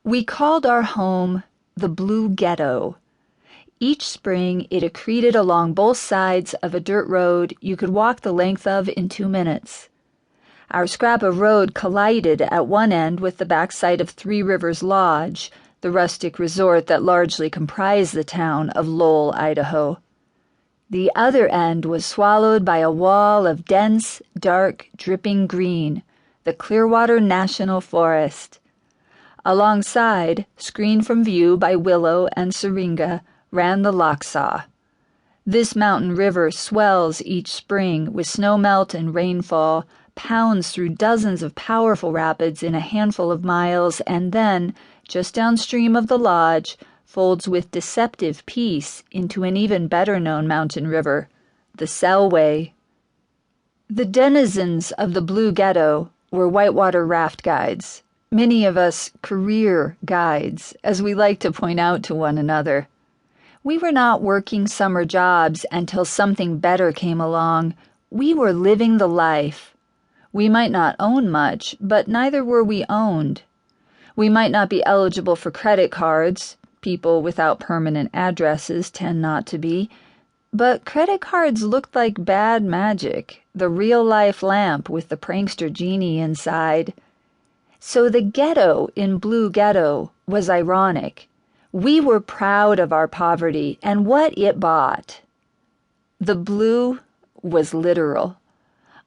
We called our home the Blue Ghetto. Each spring it accreted along both sides of a dirt road you could walk the length of in 2 minutes. Our scrap of road collided at one end with the backside of Three Rivers Lodge, the rustic resort that largely comprised the town of Lowell, Idaho. The other end was swallowed by a wall of dense, dark, dripping green, the Clearwater National Forest. Alongside, screened from view by willow and syringa, ran the Lochsa. This mountain river swells each spring with snowmelt and rainfall, pounds through dozens of powerful rapids in a handful of miles, and then, just downstream of the lodge, folds with deceptive peace into an even better-known mountain river, the Selway. The denizens of the Blue Ghetto were whitewater raft guides, many of us career guides, as we like to point out to one another. We were not working summer jobs until something better came along. We were living the life. We might not own much, but neither were we owned. We might not be eligible for credit cards. People without permanent addresses tend not to be. But credit cards looked like bad magic, the real-life lamp with the prankster genie inside. So the ghetto in Blue Ghetto was ironic. We were proud of our poverty and what it bought. The blue was literal.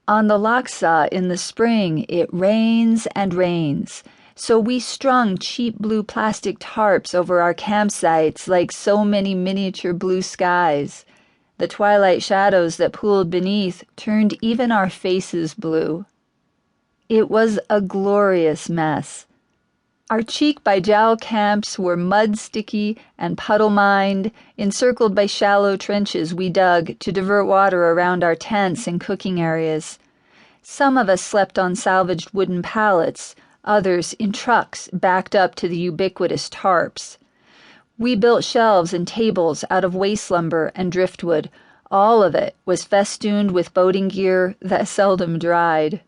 On the Lochsa in the spring it rains and rains, so we strung cheap blue plastic tarps over our campsites like so many miniature blue skies. The twilight shadows that pooled beneath turned even our faces blue. It was a glorious mess. Our cheek-by-jowl camps were mud-sticky and puddle-mined, encircled by shallow trenches we dug to divert water around our tents and cooking areas. Some of us slept on salvaged wooden pallets, others in trucks backed up to the ubiquitous tarps. We built shelves and tables out of waste lumber and driftwood. All of it was festooned with boating gear that seldom dried.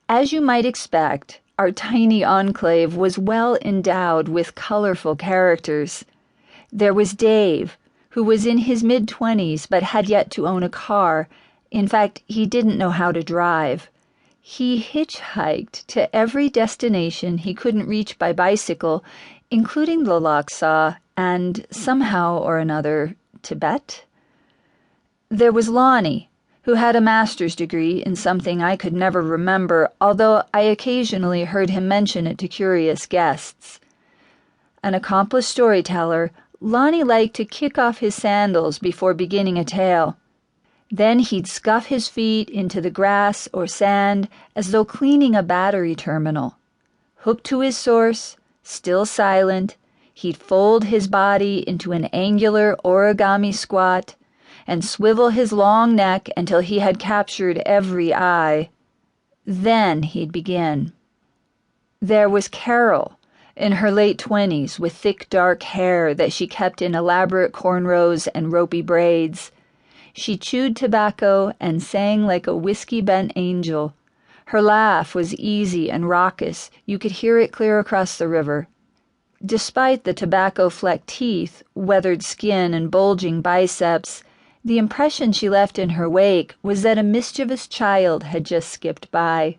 As you might expect, our tiny enclave was well endowed with colorful characters. There was Dave, who was in his mid-20s but had yet to own a car. In fact, he didn't know how to drive. He hitchhiked to every destination he couldn't reach by bicycle, including the Lochsa and, somehow or another, Tibet. There was Lonnie, who had a master's degree in something I could never remember, although I occasionally heard him mention it to curious guests. An accomplished storyteller, Lonnie liked to kick off his sandals before beginning a tale. Then he'd scuff his feet into the grass or sand as though cleaning a battery terminal. Hooked to his source, still silent, he'd fold his body into an angular origami squat and swivel his long neck until he had captured every eye. Then he'd begin. There was Carol, in her late 20s, with thick dark hair that she kept in elaborate cornrows and ropey braids. She chewed tobacco and sang like a whiskey-bent angel. Her laugh was easy and raucous. You could hear it clear across the river. Despite the tobacco-flecked teeth, weathered skin, and bulging biceps, the impression she left in her wake was that a mischievous child had just skipped by.